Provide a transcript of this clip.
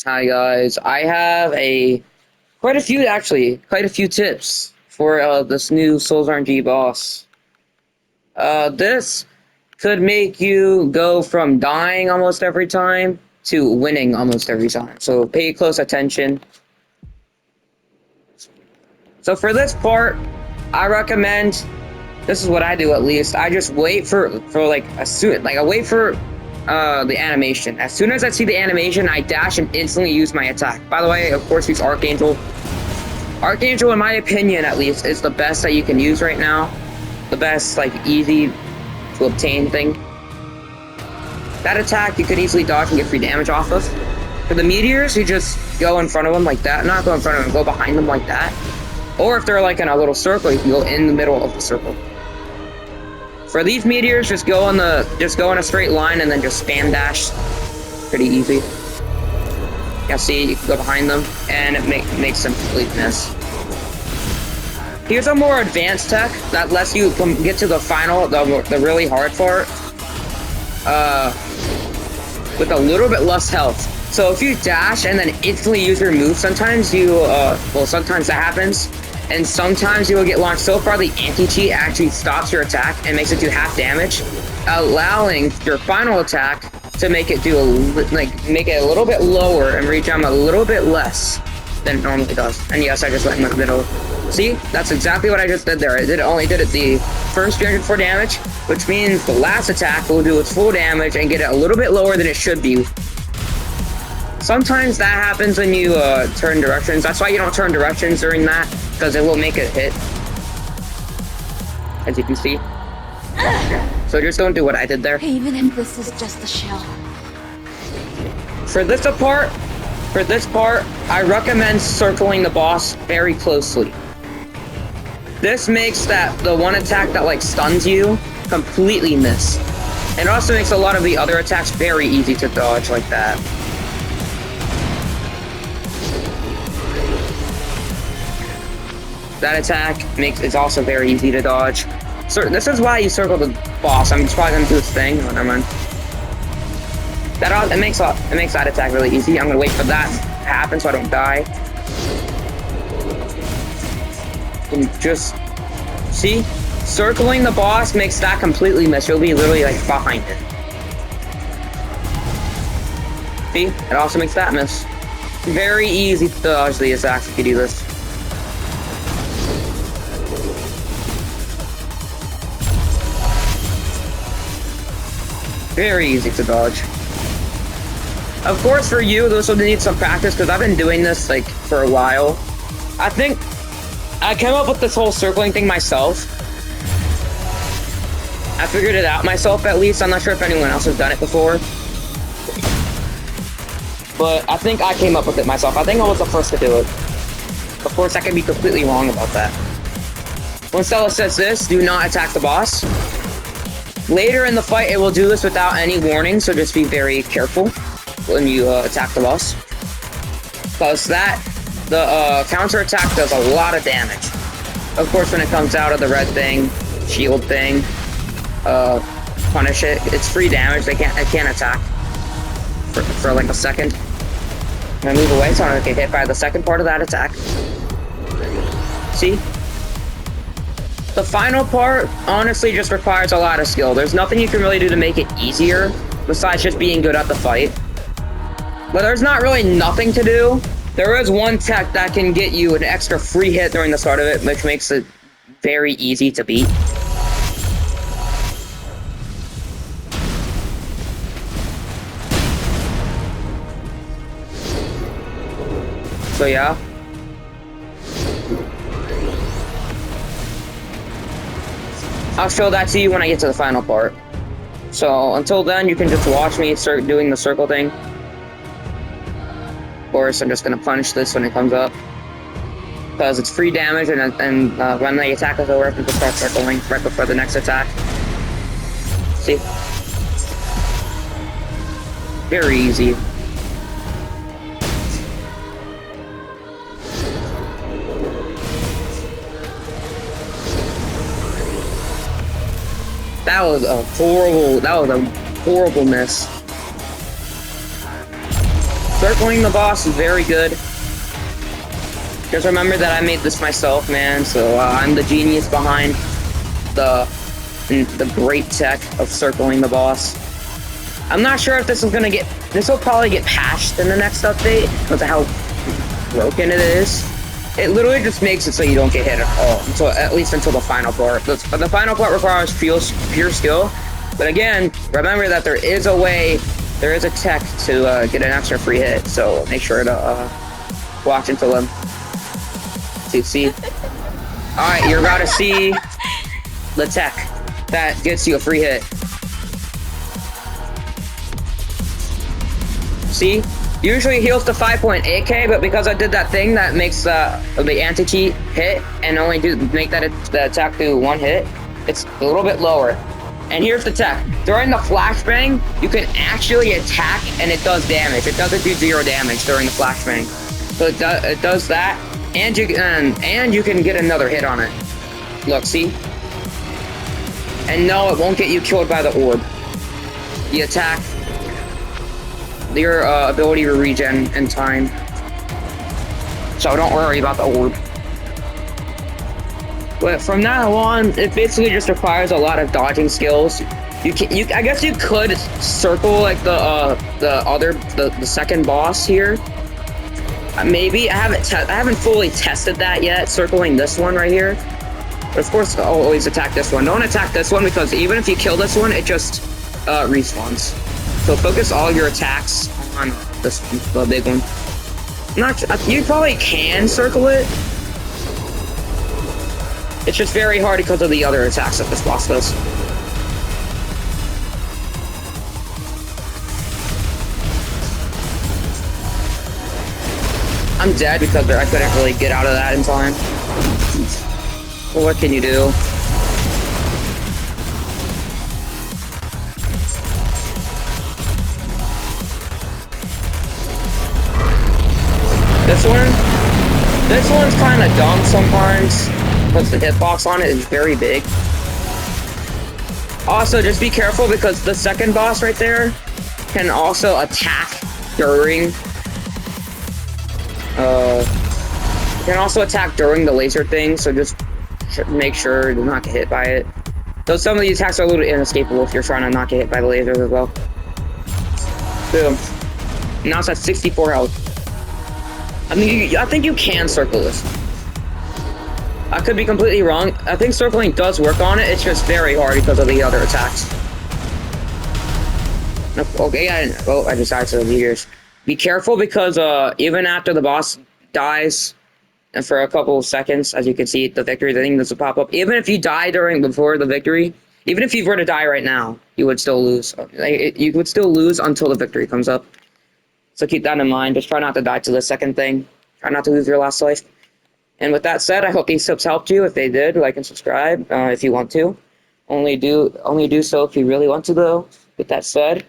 Hi guys, I have quite a few tips for this new Souls RNG boss. This could make you go from dying almost every time to winning almost every time. So pay close attention. So for this part, I recommend, this is what I do at least. I just wait for like I wait for the animation. As soon as I see the animation, I dash and instantly use my attack. By the way, of course, use Archangel. Archangel, in my opinion, at least, is the best that you can use right now. The best, like, easy to obtain thing. That attack you could easily dodge and get free damage off of. For the meteors, you just go in front of them like that. Not go in front of them, go behind them like that. Or if they're like in a little circle, you can go in the middle of the circle. For these meteors, just go in a straight line and then just spam dash. Pretty easy. Yeah, see, you can go behind them, and it makes them complete miss. Here's a more advanced tech that lets you get to the final, the really hard part, with a little bit less health. So if you dash and then instantly use your move, sometimes sometimes that happens, and sometimes you will get launched so far the anti-cheat actually stops your attack and makes it do half damage, allowing your final attack to make it make it a little bit lower and reach a little bit less than it normally does. And yes, I just went in the middle. See, that's exactly what I just did there. I only did it the first 304 damage, which means the last attack will do its full damage and get it a little bit lower than it should be. Sometimes that happens when you turn directions. That's why you don't turn directions during that, because it will make it hit, as you can see. So just don't do what I did there. Even if this is just a shell. For this part, I recommend circling the boss very closely. This makes the one attack that like stuns you completely miss. And it also makes a lot of the other attacks very easy to dodge like that. That attack is also very easy to dodge. So this is why you circle the boss. I'm just probably gonna do this thing. Oh, never mind. It makes that attack really easy. I'm gonna wait for that to happen so I don't die. And just see, circling the boss makes that completely miss. You'll be literally like behind it. See, it also makes that miss. Very easy to dodge the attacks if you do this. Very easy to dodge. Of course, for you, this will need some practice, because I've been doing this, like, for a while. I think I came up with this whole circling thing myself. I figured it out myself, at least. I'm not sure if anyone else has done it before. But I think I came up with it myself. I think I was the first to do it. Of course, I can be completely wrong about that. When Stella says this, do not attack the boss. Later in the fight, it will do this without any warning, so just be very careful when you attack the boss. Because the counter attack does a lot of damage. Of course, when it comes out of the red thing, shield thing, punish it. It's free damage. It can't attack for like a second. I'm gonna move away so I don't get hit by the second part of that attack. See? The final part, honestly, just requires a lot of skill. There's nothing you can really do to make it easier, besides just being good at the fight. But there's not really nothing to do. There is one tech that can get you an extra free hit during the start of it, which makes it very easy to beat. So yeah. I'll show that to you when I get to the final part. So until then, you can just watch me start doing the circle thing. Of course, I'm just gonna punish this when it comes up, because it's free damage, and when the attack is over, I can just start circling right before the next attack. See? Very easy. That was a horrible miss. Circling the boss is very good. Just remember that I made this myself, man, so I'm the genius behind the great tech of circling the boss. I'm not sure if this is gonna get... This will probably get patched in the next update because of how broken it is. It literally just makes it so you don't get hit at all, until, at least until the final part. The final part requires pure skill, but again, remember that there is a way, there is a tech to get an extra free hit, so make sure to watch until then. See? Alright, you're about to see the tech that gets you a free hit. See? Usually heals to 5.8k, but because I did that thing that makes the anti-cheat hit and only make that the attack do one hit, it's a little bit lower. And here's the tech. During the flashbang, you can actually attack and it does damage. It doesn't do 0 damage during the flashbang. So it does that, and you can get another hit on it. Look, see? And no, it won't get you killed by the orb. The attack, your ability to regen in time. So don't worry about the orb. But from now on, it basically just requires a lot of dodging skills. I guess you could circle like the second boss here. Maybe I haven't fully tested that yet. Circling this one right here. But of course, I'll always attack this one. Don't attack this one because even if you kill this one, it just respawns. So focus all your attacks on the big one. You probably can circle it. It's just very hard because of the other attacks that this boss does. I'm dead because I couldn't really get out of that in time. Well, what can you do? This one's kind of dumb sometimes, because the hitbox on it is very big. Also, just be careful because the second boss right there can also attack during... can also attack during the laser thing, so just make sure to not get hit by it. Though some of the attacks are a little inescapable if you're trying to not get hit by the lasers as well. Boom. Now it's at 64 health. I think you can circle this. I could be completely wrong. I think circling does work on it. It's just very hard because of the other attacks. Okay, I decided to leave yours. Be careful because even after the boss dies, and for a couple of seconds, as you can see, the victory thing doesn't pop up. Even if you die before the victory, even if you were to die right now, you would still lose. You would still lose until the victory comes up. So keep that in mind. Just try not to die to the second thing. Try not to lose your last life. And with that said, I hope these tips helped you. If they did, like and subscribe if you want to. Only do so if you really want to, though. With that said,